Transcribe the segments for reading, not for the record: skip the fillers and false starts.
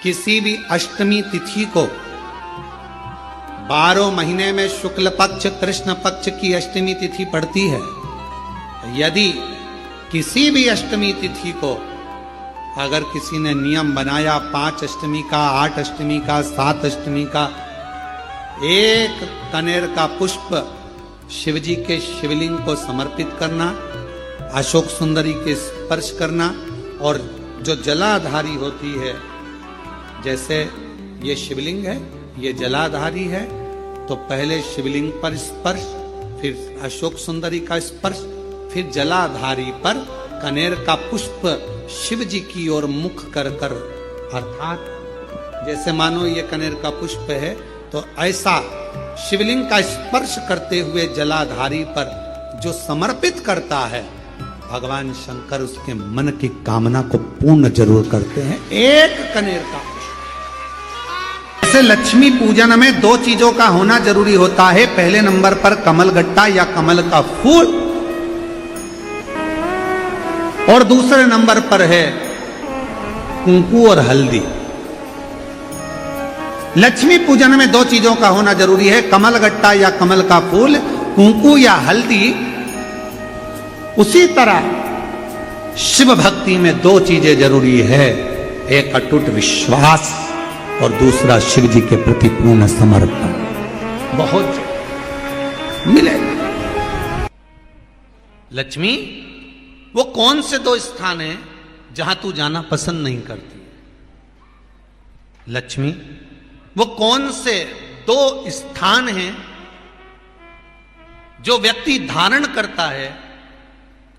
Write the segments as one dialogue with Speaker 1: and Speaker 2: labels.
Speaker 1: किसी भी अष्टमी तिथि को 12 महीने में शुक्ल पक्ष कृष्ण पक्ष की अष्टमी तिथि पड़ती है। यदि किसी भी अष्टमी तिथि को अगर किसी ने नियम बनाया 5 अष्टमी का, 8 अष्टमी का, 7 अष्टमी का, एक कनेर का पुष्प शिवजी के शिवलिंग को समर्पित करना, अशोक सुंदरी के स्पर्श करना, और जो जलाधारी होती है, जैसे ये शिवलिंग है, ये जलाधारी है, तो पहले शिवलिंग पर स्पर्श, फिर अशोक सुंदरी का स्पर्श, फिर जलाधारी पर कनेर का पुष्प शिव जी की ओर मुख कर कर, अर्थात जैसे मानो ये कनेर का पुष्प है तो ऐसा शिवलिंग का स्पर्श करते हुए जलाधारी पर जो समर्पित करता है, भगवान शंकर उसके मन की कामना को पूर्ण जरूर करते हैं। एक कनेर का पुष्प। जैसे लक्ष्मी पूजन में 2 चीजों का होना जरूरी होता है। पहले नंबर पर कमलगट्टा या कमल का फूल, और दूसरे नंबर पर है कुंकू और हल्दी। लक्ष्मी पूजन में 2 चीजों का होना जरूरी है, कमलगट्टा या कमल का फूल, कुंकू या हल्दी। उसी तरह शिव भक्ति में 2 चीजें जरूरी है, एक अटूट विश्वास और दूसरा शिव जी के प्रति पूर्ण समर्पण। बहुत मिलेगा। लक्ष्मी वो कौन से 2 स्थान हैं जहां तू जाना पसंद नहीं करती? लक्ष्मी वो कौन से 2 स्थान हैं जो व्यक्ति धारण करता है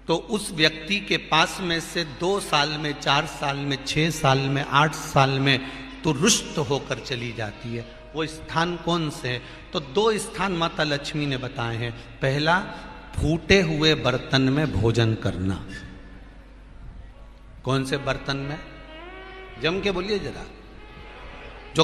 Speaker 1: तो उस व्यक्ति के पास में से 2 साल में, 4 साल में, 6 साल में, 8 साल में तो रुष्ट होकर चली जाती है? वो स्थान कौन से हैं? तो 2 स्थान माता लक्ष्मी ने बताए हैं। पहला, फूटे हुए बर्तन में भोजन करना। कौन से बर्तन में? जम के बोलिए जरा। जो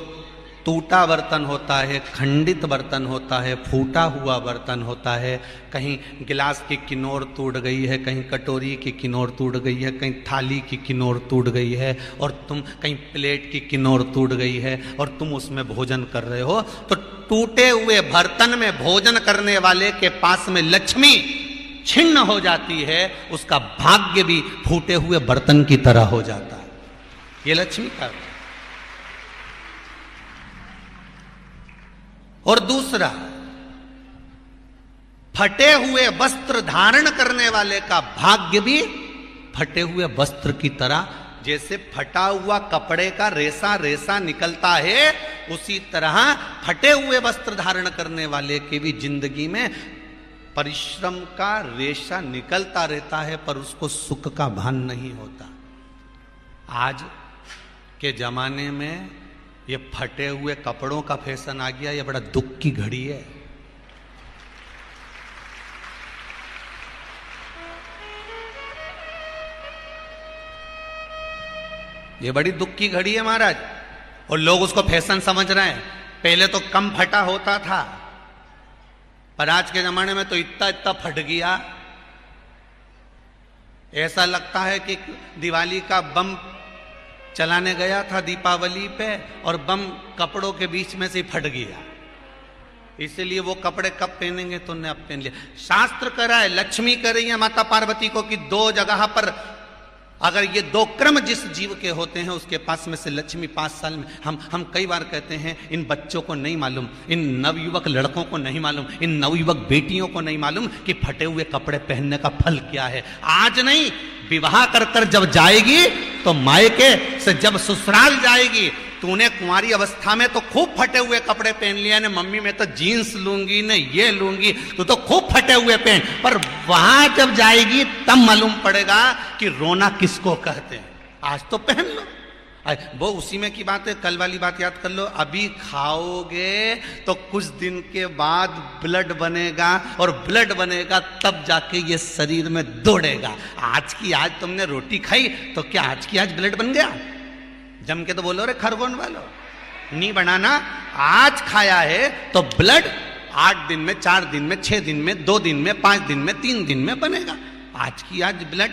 Speaker 1: टूटा बर्तन होता है, खंडित बर्तन होता है, फूटा हुआ बर्तन होता है, कहीं गिलास की किनोर टूट गई है, कहीं कटोरी की किनोर टूट गई है, कहीं थाली की किनोर टूट गई है, और तुम कहीं प्लेट की किनोर टूट गई है और तुम उसमें भोजन कर रहे हो, तो टूटे हुए बर्तन में भोजन करने वाले के पास में लक्ष्मी छिन्न हो जाती है, उसका भाग्य भी फूटे हुए बर्तन की तरह हो जाता है। ये लक्ष्मी का। और दूसरा, फटे हुए वस्त्र धारण करने वाले का भाग्य भी फटे हुए वस्त्र की तरह, जैसे फटा हुआ कपड़े का रेसा रेसा निकलता है, उसी तरह फटे हुए वस्त्र धारण करने वाले के भी जिंदगी में परिश्रम का रेशा निकलता रहता है, पर उसको सुख का भान नहीं होता। आज के जमाने में ये फटे हुए कपड़ों का फैशन आ गया, ये बड़ा दुख की घड़ी है। ये बड़ी दुख की घड़ी है महाराज, और लोग उसको फैशन समझ रहे हैं। पहले तो कम फटा होता था, पर आज के जमाने में तो इतना इतना फट गया, ऐसा लगता है कि दिवाली का बम चलाने गया था दीपावली पे और बम कपड़ों के बीच में से फट गया। इसलिए वो कपड़े कब पहनेंगे तो ने अब पहन लिया। शास्त्र कह रहा है, लक्ष्मी कह रही है माता पार्वती को कि 2 जगह पर अगर ये 2 क्रम जिस जीव के होते हैं उसके पास में से लक्ष्मी 5 साल में, हम कई बार कहते हैं इन बच्चों को नहीं मालूम, इन नवयुवक लड़कों को नहीं मालूम, इन नवयुवक बेटियों को नहीं मालूम कि फटे हुए कपड़े पहनने का फल क्या है। आज नहीं, विवाह कर कर जब जाएगी तो मायके से जब ससुराल जाएगी, तूने कुंवारी अवस्था में तो खूब फटे हुए कपड़े पहन लिया ने, मम्मी मैं तो जीन्स लूंगी ने, ये लूंगी, तो खूब फटे हुए पहन, पर वहां जब जाएगी तब मालूम पड़ेगा कि रोना किसको कहते हैं। आज तो पहन लो, वो उसी में की बात है। कल वाली बात याद कर लो, अभी खाओगे तो कुछ दिन के बाद ब्लड बनेगा, और ब्लड बनेगा तब जाके ये शरीर में दौड़ेगा। आज की आज तुमने रोटी खाई तो क्या आज की आज ब्लड बन गया? जम के तो बोलो रे खरगोन वालों, नहीं बनाना। आज खाया है तो ब्लड 8 दिन में, 4 दिन में, 6 दिन में, 2 दिन में, 5 दिन में, 3 दिन में बनेगा। आज की आज ब्लड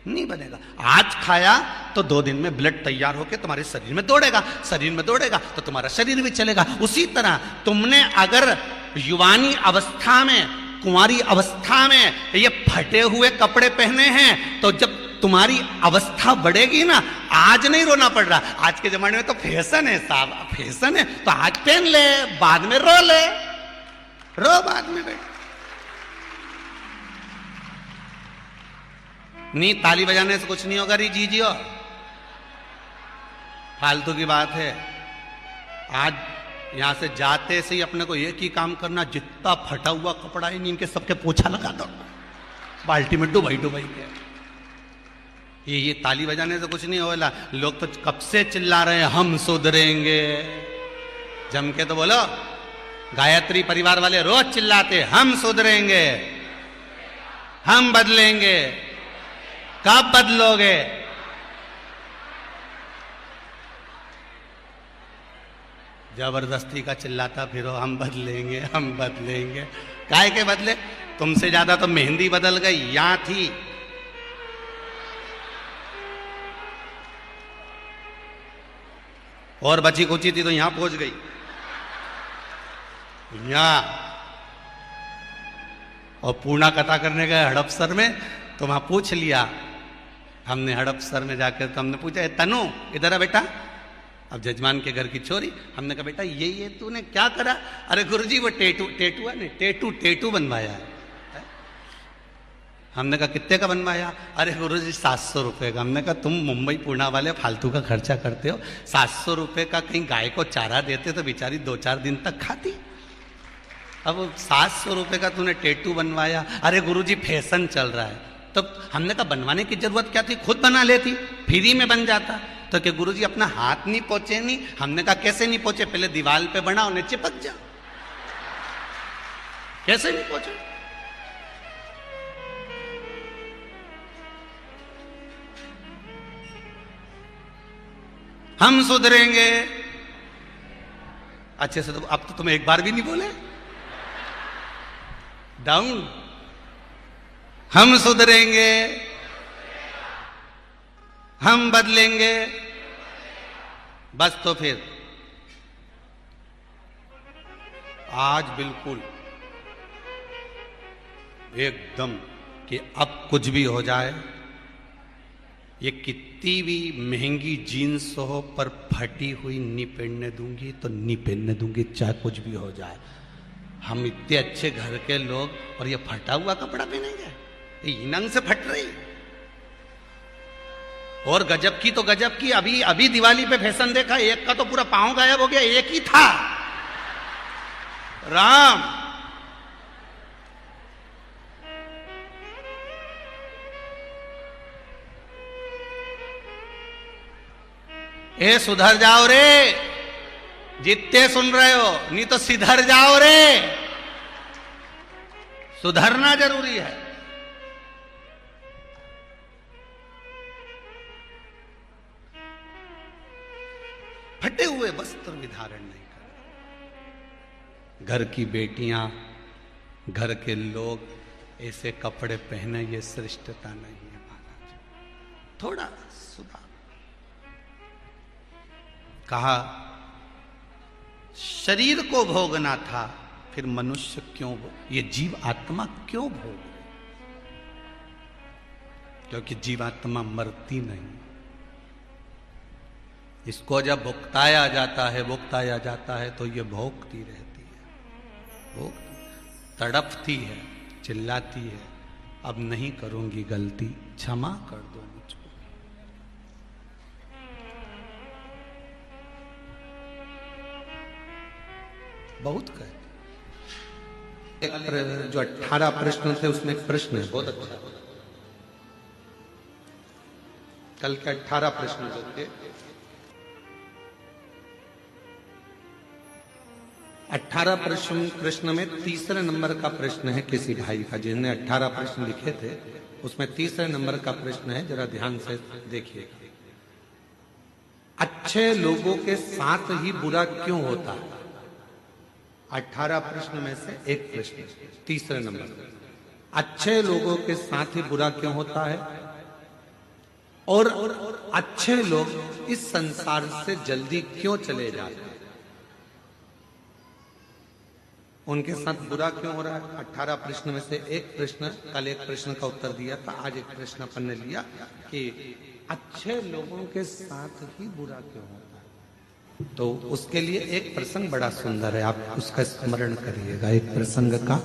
Speaker 1: नहीं बनेगा। आज खाया तो 2 दिन में ब्लड तैयार होकर तुम्हारे शरीर में दौड़ेगा, शरीर में दौड़ेगा तो तुम्हारा शरीर भी चलेगा। उसी तरह तुमने अगर युवानी अवस्था में, कुंवारी अवस्था में ये फटे हुए कपड़े पहने हैं तो जब तुम्हारी अवस्था बढ़ेगी ना, आज नहीं रोना पड़ रहा। आज के जमाने में तो फैशन है साहब, फैशन है तो आज पहन ले, बाद में रो ले, रो बाद में बैठ। नहीं, ताली बजाने से कुछ नहीं होगा री जीजियो, फालतू की बात है। आज यहां से जाते से ही अपने को एक ही काम करना, जितना फटा हुआ कपड़ा है इनके सबके पोछा लगा दो, बाल्टी में डुबाई डुबाई के। ये ताली बजाने से कुछ नहीं होगा। लोग तो कब से चिल्ला रहे हैं हम सुधरेंगे, जम के तो बोलो। गायत्री परिवार वाले रोज चिल्लाते हम सुधरेंगे, हम बदलेंगे। कब बदलोगे? जबरदस्ती का चिल्लाता फिरो हम बदलेंगे, हम बदलेंगे। काहे के बदले? तुमसे ज्यादा तो मेहंदी बदल गई, यहां थी। और बची कुची थी तो यहां पहुंच गई। यहां और पूर्णा कथा करने गए हड़पसर में तो वहां पूछ लिया हमने, हड़पसर में जाकर तो हमने पूछा, तनु इधर आ बेटा। अब जजमान के घर की छोरी, हमने कहा बेटा ये तूने क्या करा? अरे गुरुजी वो टेटुआ ने टेटू बनवाया है। हमने कहा कितने का बनवाया? अरे गुरुजी 700 रुपए का। हमने कहा तुम मुंबई पूना वाले फालतू का खर्चा करते हो, 700 रुपए का कहीं गाय को चारा देते तो बेचारी 2-4 दिन तक खाती। अब 700 रुपए का तूने टेटू बनवाया। अरे गुरुजी फैशन चल रहा है। तो हमने कहा बनवाने की जरूरत क्या थी, खुद बना लेती, फ्री में बन जाता। तो क्या गुरुजी अपना हाथ नहीं पहुंचे? नहीं। हमने कहा कैसे नहीं पहुंचे? पहले दीवार पे बना, उन्हें चिपक जा। कैसे नहीं पहुंचे? हम सुधरेंगे। अच्छे से तो अब तो तुम एक बार भी नहीं बोले। डाउन। हम सुधरेंगे, हम बदलेंगे। बस तो फिर आज बिल्कुल एकदम कि अब कुछ भी हो जाए, ये कितनी भी महंगी जीन्स हो पर फटी हुई नहीं पहनने दूंगी तो नहीं पहनने दूंगी, चाहे कुछ भी हो जाए। हम इतने अच्छे घर के लोग और ये फटा हुआ कपड़ा पहनेंगे? ये नंग से फट रही। और गजब की तो गजब की, अभी दिवाली पे फैशन देखा, एक का तो पूरा पांव गायब हो गया, एक ही था। राम ए सुधर जाओ रे, जितने सुन रहे हो, नहीं तो सिधर जाओ रे। सुधरना जरूरी है। फटे हुए वस्त्र भी धारण नहीं कर। घर की बेटियां, घर के लोग ऐसे कपड़े पहने, ये श्रेष्ठता नहीं है महाराज। थोड़ा सुधार। कहा शरीर को भोगना था, फिर मनुष्य क्यों ये जीव आत्मा क्यों भोग? क्योंकि जीवात्मा मरती नहीं। इसको जब भुगताया जाता है तो ये भोगती रहती है, तड़पती है, चिल्लाती है, अब नहीं करूंगी गलती, क्षमा कर दो मुझको। बहुत कहते। जो 18 प्रश्न थे उसमें एक प्रश्न है बहुत अच्छा। कल के 18 प्रश्न जो थे, 18 प्रश्न में तीसरे नंबर का प्रश्न है किसी भाई का, जिन्होंने 18 प्रश्न लिखे थे उसमें तीसरे नंबर का प्रश्न है, जरा ध्यान से देखिएगा। अच्छे लोगों के साथ ही बुरा क्यों होता है? 18 प्रश्न में से एक प्रश्न तीसरे नंबर, अच्छे लोगों के साथ ही बुरा क्यों होता है? और अच्छे लोग इस संसार से जल्दी क्यों चले जाते हैं? उनके साथ बुरा क्यों हो रहा है? 18 प्रश्न में से एक प्रश्न, कल एक प्रश्न का उत्तर दिया था, आज एक प्रश्न अपन ने लिया कि अच्छे लोगों के साथ ही बुरा क्यों होता है। तो उसके लिए एक प्रसंग बड़ा सुंदर है, आप उसका स्मरण करिएगा। एक प्रसंग का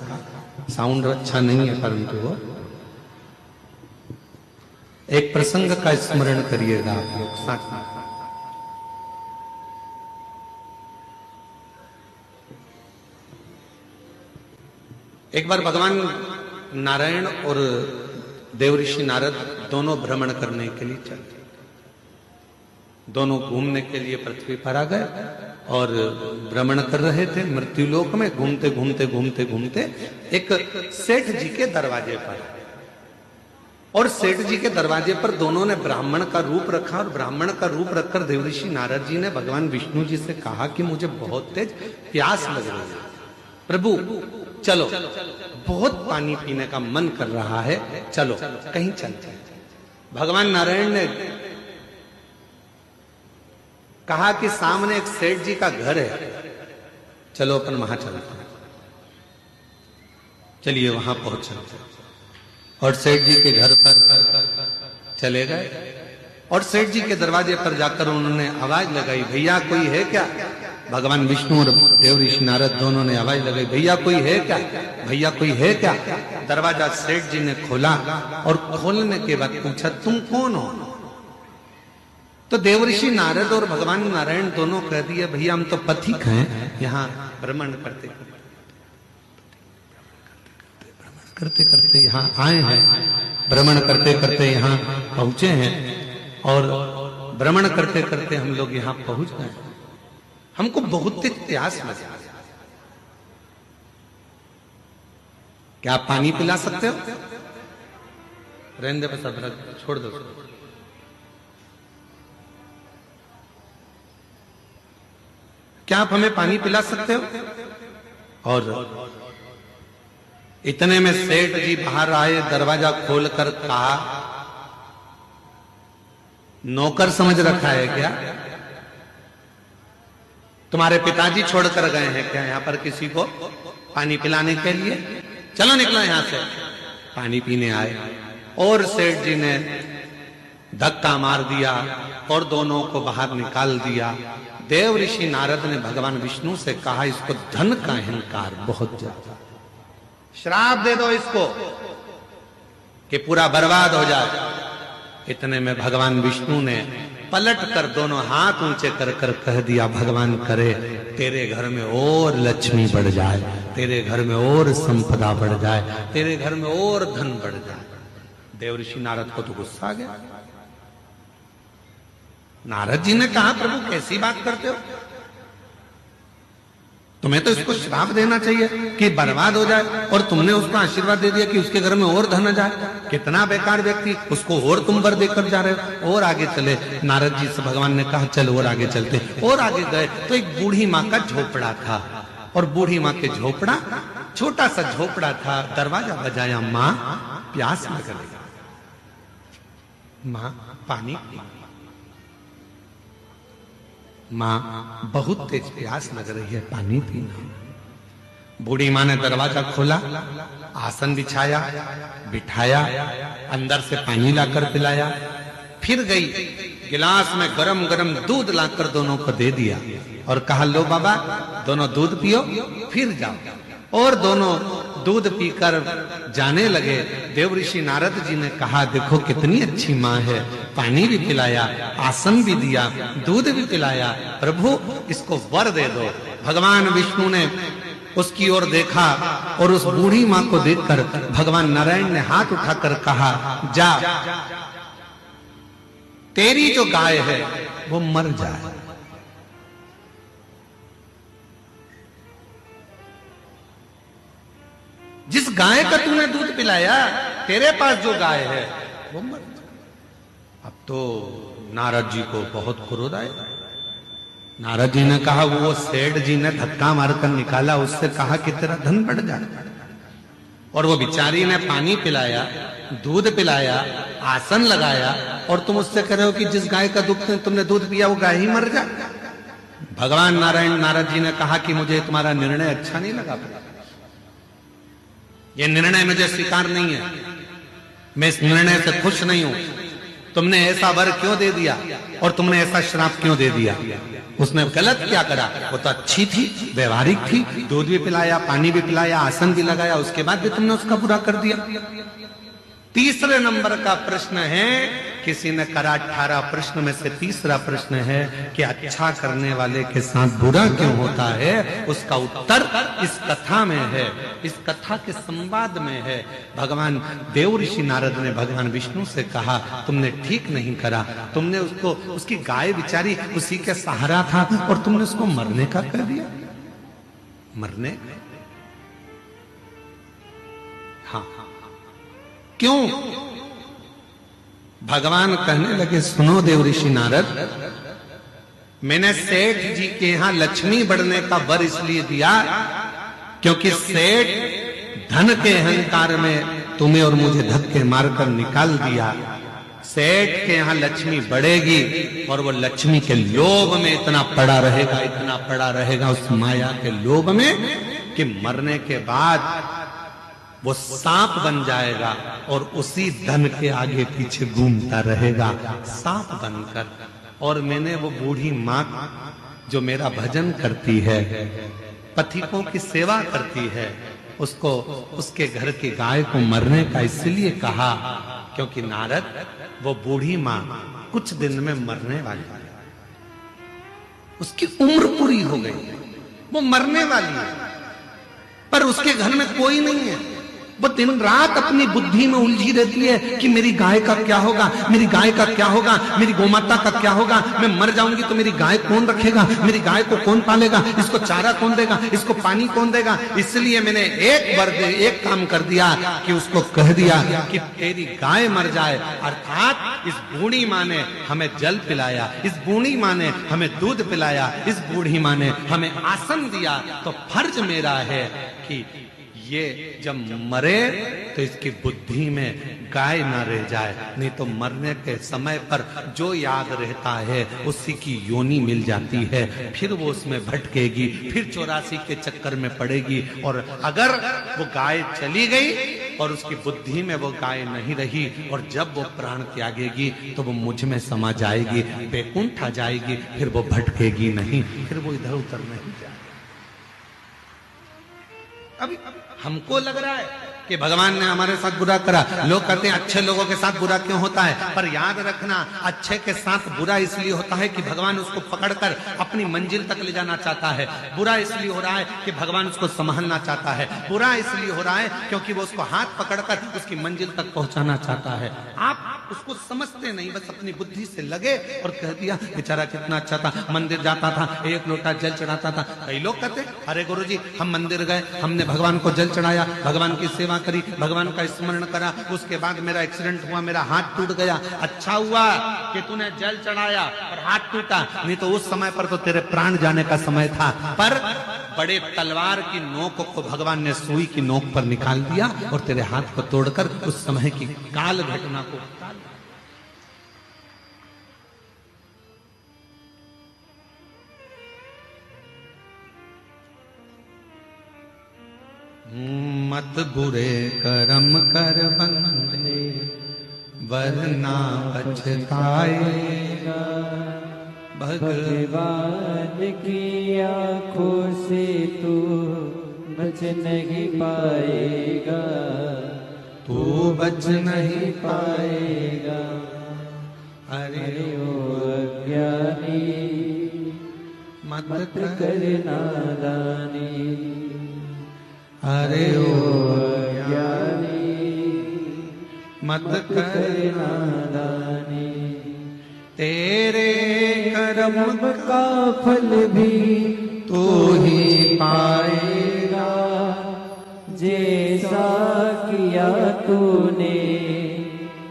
Speaker 1: साउंड अच्छा नहीं है, परंतु वो एक प्रसंग का स्मरण करिएगा आप लोग साथ में। एक बार भगवान नारायण और देवऋषि नारद दोनों भ्रमण करने के लिए चले। दोनों घूमने के लिए पृथ्वी पर आ गए और भ्रमण कर रहे थे। मृत्युलोक में घूमते घूमते घूमते घूमते एक सेठ जी के दरवाजे पर, और सेठ जी के दरवाजे पर दोनों ने ब्राह्मण का रूप रखा, और ब्राह्मण का रूप रखकर देवऋषि नारद जी ने भगवान विष्णु जी से कहा कि मुझे बहुत तेज प्यास लग रही है, प्रभु चलो, बहुत पानी पीने का मन कर रहा है, चलो कहीं चलते हैं। भगवान नारायण ने कहा कि सामने एक सेठ जी का घर है, चलो अपन वहां चलते हैं। चलिए वहां पहुंच चलते हैं। और सेठ जी के घर पर चले गए और सेठ जी के दरवाजे पर जाकर उन्होंने आवाज लगाई, भैया कोई है क्या? भगवान विष्णु और देवऋषि नारद दोनों ने आवाज लगाई, भैया कोई है क्या, भैया कोई है क्या? दरवाजा सेठ जी ने खोला और खोलने के बाद पूछा, तुम कौन हो? तो देवऋषि नारद और भगवान नारायण दोनों कह दिए, भैया हम तो पथिक हैं, यहाँ भ्रमण करते करते करते यहाँ आए हैं, भ्रमण करते करते यहाँ पहुंचे हैं, और भ्रमण करते करते हम लोग यहाँ पहुंच गए। हमको बहुत तेज प्यास लगा, क्या आप पानी पिला सकते हो? रहने दे बस, अब छोड़ दो। क्या आप हमें पानी पिला सकते हो? और इतने में सेठ जी बाहर आए, दरवाजा खोलकर कहा, नौकर समझ रखा है क्या? तुम्हारे पिताजी छोड़कर गए हैं क्या यहाँ पर किसी को पानी पिलाने के लिए? चलो निकलो यहां से। पानी पीने आए और सेठ जी ने धक्का मार दिया और दोनों को बाहर निकाल दिया। देवऋषि नारद ने भगवान विष्णु से कहा, इसको धन का अहंकार बहुत ज्यादा, श्राप दे दो इसको कि पूरा बर्बाद हो जाए। इतने में भगवान विष्णु ने पलट कर दोनों हाथ ऊंचे कर कर कह दिया, भगवान करे तेरे घर में और लक्ष्मी बढ़ जाए, तेरे घर में और संपदा बढ़ जाए, तेरे घर में और धन बढ़ जाए। देवऋषि नारद को तो गुस्सा आ गया। नारद जी ने कहा, प्रभु कैसी बात करते हो, तुम्हें तो इसको श्राप देना चाहिए कि बर्बाद हो जाए, और तुमने उसको आशीर्वाद दे दिया कि उसके घर में और धन आ जाए। कितना बेकार व्यक्ति, उसको और तुम वर देकर जा रहे हो। और आगे चले, नारद जी से भगवान ने कहा चल और आगे चलते। और आगे गए तो एक बूढ़ी माँ का झोपड़ा था, और बूढ़ी माँ के झोपड़ा, छोटा सा झोपड़ा था। दरवाजा बजाया, माँ प्यास लग गई, माँ पानी, माँ बहुत तेज प्यास लग रही है, पानी पीना। बूढ़ी माँ ने दरवाजा खोला, आसन बिछाया, बिठाया, अंदर से पानी लाकर पिलाया, फिर गई गिलास में गरम गरम दूध लाकर दोनों को दे दिया और कहा, लो बाबा दोनों दूध पियो फिर जाओ। और दोनों दूध पीकर जाने लगे। देवऋषि नारद जी ने कहा, देखो कितनी अच्छी माँ है, पानी भी पिलाया, आसन भी दिया, दूध भी पिलाया, प्रभु इसको वर दे दो। भगवान विष्णु ने उसकी ओर देखा और उस बूढ़ी माँ को देखकर भगवान नारायण ने हाथ उठाकर कहा, जा तेरी जो गाय है वो मर जाए। जिस गाय का तूने दूध पिलाया, तेरे पास जो गाय है वो मर जाए। अब तो नारद जी को बहुत क्रोध आया। नारद जी ने कहा, वो सेठ जी ने धक्का मारकर निकाला, उससे कहा कि तेरा धन बढ़ जाए। और वो बिचारी ने पानी पिलाया, दूध पिलाया, आसन लगाया, और तुम उससे कह रहे हो कि जिस गाय का दूध तुमने दूध पिया वो गाय ही मर जाए। भगवान नारायण नारद जी ने कहा कि मुझे तुम्हारा निर्णय अच्छा नहीं लगा, ये निर्णय मुझे स्वीकार नहीं है, मैं इस निर्णय से खुश नहीं हूं। तुमने ऐसा वर क्यों दे दिया और तुमने ऐसा श्राप क्यों दे दिया? उसने गलत क्या करा? वो तो अच्छी थी, व्यवहारिक थी, दूध भी पिलाया, पानी भी पिलाया, आसन भी लगाया, उसके बाद भी तुमने उसका बुरा कर दिया। तीसरे नंबर का प्रश्न है, किसी ने करा 18 प्रश्न में से तीसरा प्रश्न है कि अच्छा करने वाले के साथ बुरा क्यों होता है? उसका उत्तर इस कथा में है, इस कथा के संवाद में है। भगवान देव ऋषि नारद ने भगवान विष्णु से कहा, तुमने ठीक नहीं करा, तुमने उसको, उसकी गाय बेचारी उसी के सहारा था और तुमने उसको मरने का कह दिया। मरने? हाँ, क्यों? भगवान कहने लगे, सुनो देव ऋषि नारद, मैंने सेठ जी के यहां लक्ष्मी बढ़ने का वर इसलिए दिया क्योंकि सेठ धन के अहंकार में तुम्हें और मुझे धक्के मारकर निकाल दिया। सेठ के यहां लक्ष्मी बढ़ेगी और वो लक्ष्मी के लोभ में इतना पड़ा रहेगा, इतना पड़ा रहेगा उस माया के लोभ में कि मरने के बाद वो सांप बन जाएगा और उसी धन के आगे पीछे घूमता रहेगा सांप बनकर। और मैंने वो बूढ़ी माँ जो मेरा भजन करती है, पथिकों की सेवा करती है, उसको, उसके घर की गाय को मरने का इसलिए कहा क्योंकि नारद, वो बूढ़ी माँ कुछ दिन में मरने वाली है, उसकी उम्र पूरी हो गई, वो मरने वाली है, पर उसके घर में कोई नहीं है। वो दिन रात अपनी बुद्धि में उलझी रहती है कि मेरी गाय का क्या होगा, मेरी गाय का क्या होगा, मेरी गोमाता का क्या होगा, मैं मर जाऊंगी तो मेरी गाय कौन रखेगा, मेरी गाय को कौन पालेगा, इसको चारा कौन देगा, इसको पानी कौन देगा। इसलिए मैंने एक काम कर दिया कि उसको कह दिया कि तेरी गाय मर जाए। अर्थात इस बूढ़ी माँ ने हमें जल पिलाया, इस बूढ़ी माँ ने हमें दूध पिलाया, इस बूढ़ी माँ ने हमें आसन दिया, तो फर्ज मेरा है कि ये जब मरे तो इसकी बुद्धि में गाय ना रह जाए, नहीं तो मरने के समय पर जो याद रहता है उसी की योनि मिल जाती है, फिर वो उसमें भटकेगी, फिर 84 के चक्कर में पड़ेगी। और अगर वो गाय चली गई और उसकी बुद्धि में वो गाय नहीं रही और जब वो प्राण त्यागेगी तो वो मुझ में समा जाएगी, बैकुंठ आ जाएगी, फिर वो भटकेगी नहीं, फिर वो इधर उधर नहीं जाएगी। अभी हमको लग रहा है कि भगवान ने हमारे साथ बुरा करा। लोग कहते हैं अच्छे लोगों के साथ बुरा क्यों होता है, पर याद रखना अच्छे के साथ बुरा इसलिए होता है कि भगवान उसको पकड़कर अपनी मंजिल तक ले जाना चाहता है। बुरा इसलिए हो रहा है कि भगवान उसको संभालना चाहता है। बुरा इसलिए हो रहा है क्योंकि वो उसको हाथ पकड़कर उसकी मंजिल तक पहुंचाना चाहता है। आप उसको समझते नहीं, बस अपनी बुद्धि से लगे और कह दिया बेचारा कितना अच्छा था, मंदिर जाता था, एक लोटा जल चढ़ाता था। कई लोग कहते अरे गुरुजी हम मंदिर गए, हमने भगवान को जल चढ़ाया, भगवान की सेवा करी, भगवान का स्मरण करा, उसके बाद मेरा एक्सीडेंट हुआ, मेरा हाथ टूट गया। अच्छा हुआ कि तूने जल चढ़ाया और हाथ टूटा, नहीं तो उस समय पर तो तेरे प्राण जाने का समय था। पर बड़े तलवार की नोक को भगवान ने सुई की नोक पर निकाल दिया और तेरे हाथ को तोड़कर उस समय की काल घटना को मत बुरे कर्म कर बंदे वरना पछताएगा, भगवान की आंखों से तू बच नहीं पाएगा, तू बच नहीं पाएगा। अरे ओ अज्ञानी मत कर नादानी, अरे ओ अज्ञानी मत कर नादानी, तेरे कर्म का फल भी तू ही पाएगा, जैसा किया तूने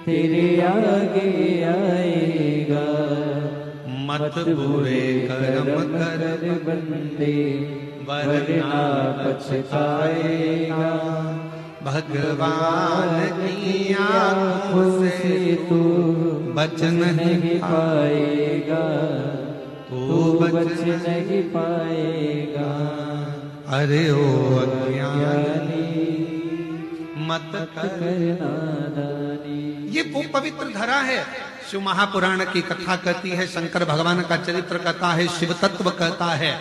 Speaker 1: तेरे आगे आएगा। मत बुरे कर्म कर बंदे वरना पछताएगा, भगवान की आंखों से तू बच नहीं
Speaker 2: पाएगा,
Speaker 1: तू बच
Speaker 2: नहीं पाएगा।
Speaker 1: अरे ओ अज्ञानी मत
Speaker 2: करना दानी।
Speaker 1: ये वो पवित्र धरा है। शिव महापुराण की कथा कहती है, शंकर भगवान का चरित्र कहता है, शिव तत्व कहता है।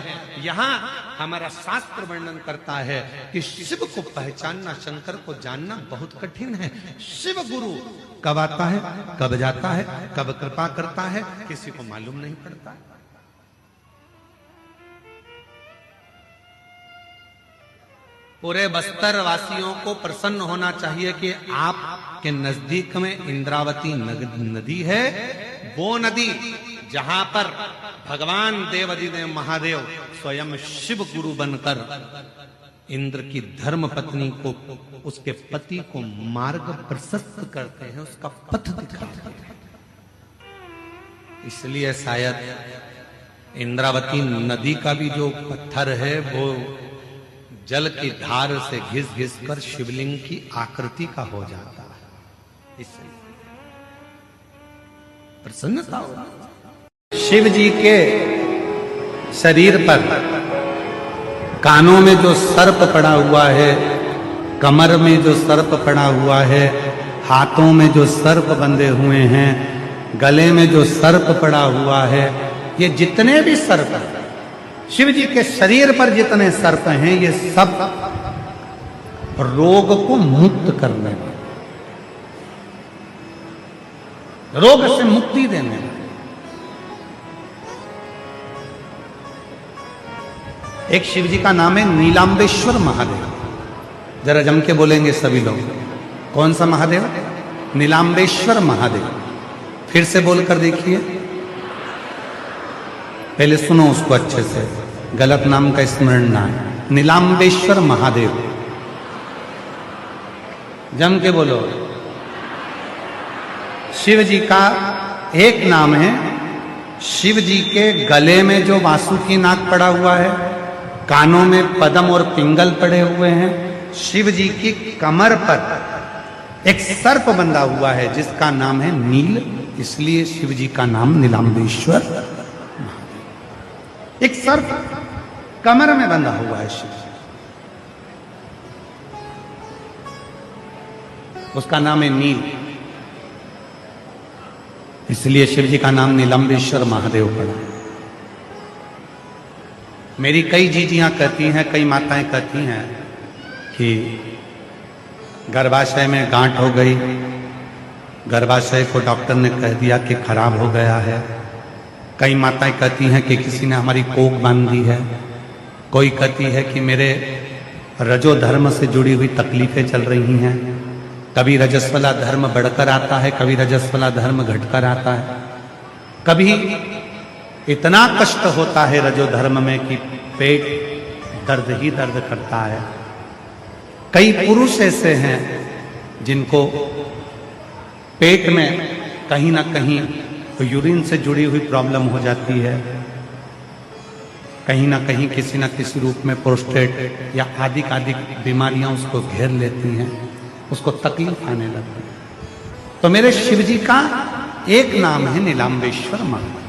Speaker 1: यहाँ हमारा शास्त्र वर्णन करता है कि शिव को पहचानना, शंकर को जानना बहुत कठिन है। शिव गुरु कब आता है, कब जाता है, कब कृपा करता है, किसी को मालूम नहीं पड़ता। पूरे बस्तर वासियों को प्रसन्न होना चाहिए कि आपके नजदीक में इंद्रावती नदी है। वो नदी जहां पर भगवान देवाधिदेव महादेव स्वयं शिव गुरु बनकर इंद्र की धर्म पत्नी को, उसके पति को मार्ग प्रशस्त करते हैं, उसका पथ दिखाते हैं। इसलिए शायद इंद्रावती नदी का भी जो पत्थर है वो जल की धार से घिस घिस कर शिवलिंग की आकृति का हो जाता है। इससे प्रसन्नता हो। शिव जी के शरीर पर कानों में जो सर्प पड़ा हुआ है, कमर में जो सर्प पड़ा हुआ है, हाथों में जो सर्प बंधे हुए हैं, गले में जो सर्प पड़ा हुआ है, ये जितने भी सर्प हैं, शिव जी के शरीर पर जितने सर्प हैं, ये सब रोग को मुक्त करने वाले, रोग से मुक्ति देने वाले। एक शिव जी का नाम है नीलांबेश्वर महादेव। जरा जम के बोलेंगे सभी लोग, कौन सा महादेव? नीलांबेश्वर महादेव। फिर से बोलकर देखिए, पहले सुनो उसको अच्छे से, गलत नाम का स्मरण ना है। नीलांबेश्वर महादेव, जम के बोलो। शिव जी का एक नाम है। शिव जी के गले में जो वासुकी नाग पड़ा हुआ है, कानों में पद्म और पिंगल पड़े हुए हैं, शिव जी की कमर पर एक सर्प बंधा हुआ है जिसका नाम है नील, इसलिए शिव जी का नाम नीलांबेश्वर। एक सर्प कमर में बंधा हुआ है शिव, उसका नाम है नील, इसलिए शिव जी का नाम नीलांबेश्वर महादेव पड़ा। मेरी कई जीजियां कहती हैं, कई माताएं कहती हैं कि गर्भाशय में गांठ हो गई, गर्भाशय को डॉक्टर ने कह दिया कि खराब हो गया है। कई माताएं कहती हैं कि किसी ने हमारी कोख बांध दी है। कोई कहती है कि मेरे रजो धर्म से जुड़ी हुई तकलीफें चल रही हैं। कभी रजस्वला धर्म बढ़कर आता है, कभी रजस्वला धर्म घटकर आता है। कभी इतना कष्ट होता है रजो धर्म में कि पेट दर्द ही दर्द करता है। कई पुरुष ऐसे हैं जिनको पेट में कहीं ना कहीं यूरिन से जुड़ी हुई प्रॉब्लम हो जाती है, कहीं ना कहीं किसी न किसी रूप में प्रोस्टेट या आदि बीमारियां उसको घेर लेती हैं, उसको तकलीफ आने लगती है। तो मेरे शिव जी का एक नाम है नीलांबेश्वर महादेव।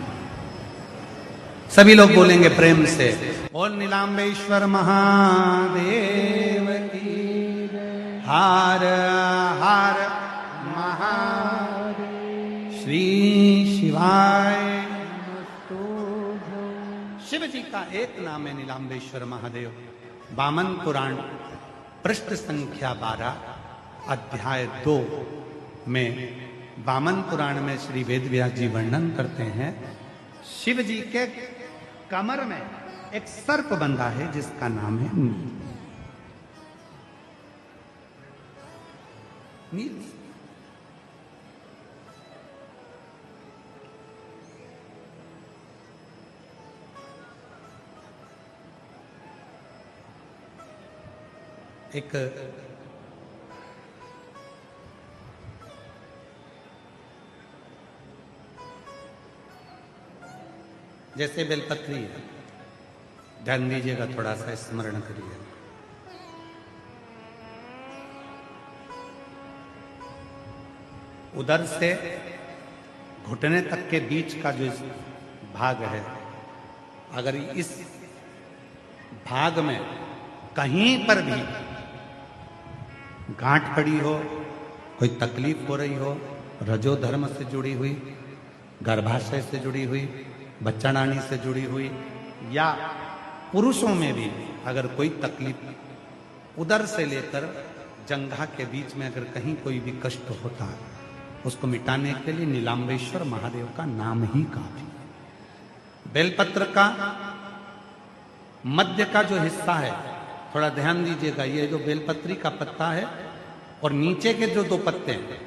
Speaker 1: सभी लोग बोलेंगे प्रेम से, बोल नीलांबेश्वर महादेव की हार हार महादेव श्री शिवाय। शिव जी का एक नाम है नीलांबेश्वर महादेव। वामन पुराण पृष्ठ संख्या 12 अध्याय 2 में वामन पुराण में श्री वेदव्यास जी वर्णन करते हैं, शिव जी के कमर में एक सर्प बंधा है जिसका नाम है नील। नील एक जैसे बेलपत्री है, ध्यान दीजिएगा, थोड़ा सा स्मरण करिए। उधर से घुटने तक के बीच का जो भाग है, अगर इस भाग में कहीं पर भी गांठ पड़ी हो, कोई तकलीफ हो रही हो, रजोधर्म से जुड़ी हुई, गर्भाशय से जुड़ी हुई, बच्चाडानी से जुड़ी हुई, या पुरुषों में भी अगर कोई तकलीफ उधर से लेकर जंघा के बीच में अगर कहीं कोई भी कष्ट होता है, उसको मिटाने के लिए नीलांबेश्वर महादेव का नाम ही काफी है। बेलपत्र का मध्य का जो हिस्सा है, थोड़ा ध्यान दीजिएगा, ये जो बेलपत्री का पत्ता है और नीचे के जो दो पत्ते हैं,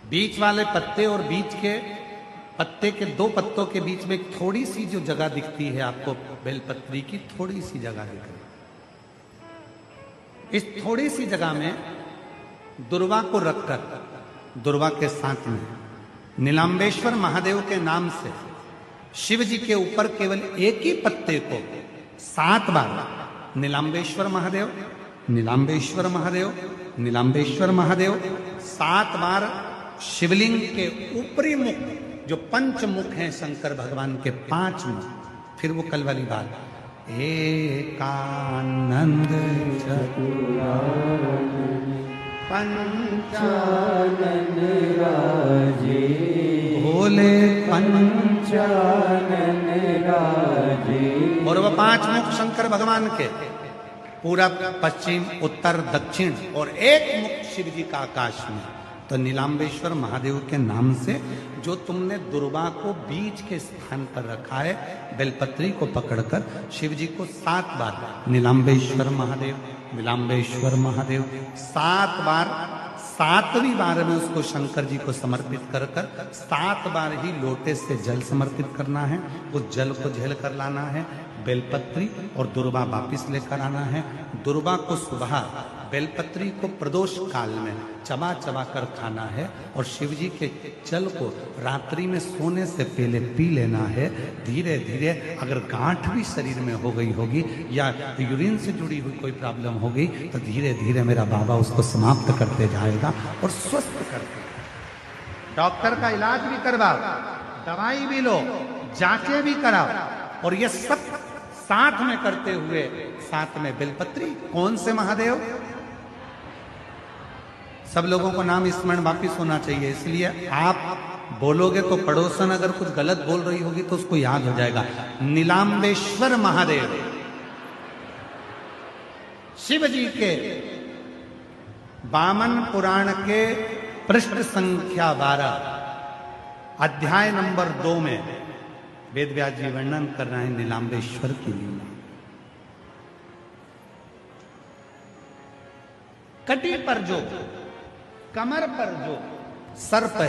Speaker 1: बीच वाले पत्ते और बीच के पत्ते के दो पत्तों के बीच में एक थोड़ी सी जो जगह दिखती है आपको, बेलपत्री की थोड़ी सी जगह दिख रही है। इस थोड़ी सी जगह में दुर्वा को रखकर, दुर्वा के साथ में नीलांबेश्वर महादेव के नाम से शिव जी के ऊपर केवल एक ही पत्ते को 7 बार नीलांबेश्वर महादेव, नीलांबेश्वर महादेव, नीलांबेश्वर महादेव 7 बार शिवलिंग के ऊपरी मुख, जो पंच मुख हैं शंकर भगवान के 5 मुख, फिर वो कल वाली बात, एकानंद
Speaker 2: पंचानन राजे,
Speaker 1: भोले
Speaker 2: पंचानन राजे।
Speaker 1: और वह 5 मुख शंकर भगवान के, पूरब, पश्चिम, उत्तर, दक्षिण, और एक मुख शिव जी का आकाश में। तो नीलांबेश्वर महादेव के नाम से जो तुमने दुर्वा को बीज के स्थान पर रखा है, बेलपत्री को पकड़कर शिव जी को 7 बार नीलांबेश्वर महादेव, नीलांबेश्वर महादेव 7 बार, 7वीं बार में उसको शंकर जी को समर्पित कर 7 बार ही लोटे से जल समर्पित करना है। उस जल को झेल कर लाना है, बेलपत्री और दुर्वा वापिस लेकर आना है। दुर्वा को सुबह, बेलपत्री को प्रदोष काल में चबा चबा कर खाना है, और शिव जी के जल को रात्रि में सोने से पहले पी लेना है। धीरे धीरे अगर गांठ भी शरीर में हो गई होगी या यूरिन से जुड़ी हुई कोई प्रॉब्लम हो गई, तो धीरे धीरे मेरा बाबा उसको समाप्त करते जाएगा और स्वस्थ करते। डॉक्टर का इलाज भी करवाओ, दवाई भी लो, जांचें भी कराओ, और ये सब साथ में करते हुए साथ में बेलपत्री। कौन से महादेव? सब लोगों को नाम स्मरण वापिस होना चाहिए, इसलिए आप बोलोगे तो पड़ोसन अगर कुछ गलत बोल रही होगी तो उसको याद हो जाएगा। नीलांबेश्वर महादेव शिव जी के वामन पुराण के पृष्ठ संख्या 12 अध्याय नंबर 2 में वेद व्यास जी वर्णन कर रहे हैं नीलांबेश्वर की लीला। कटी पर जो, कमर पर जो सर्प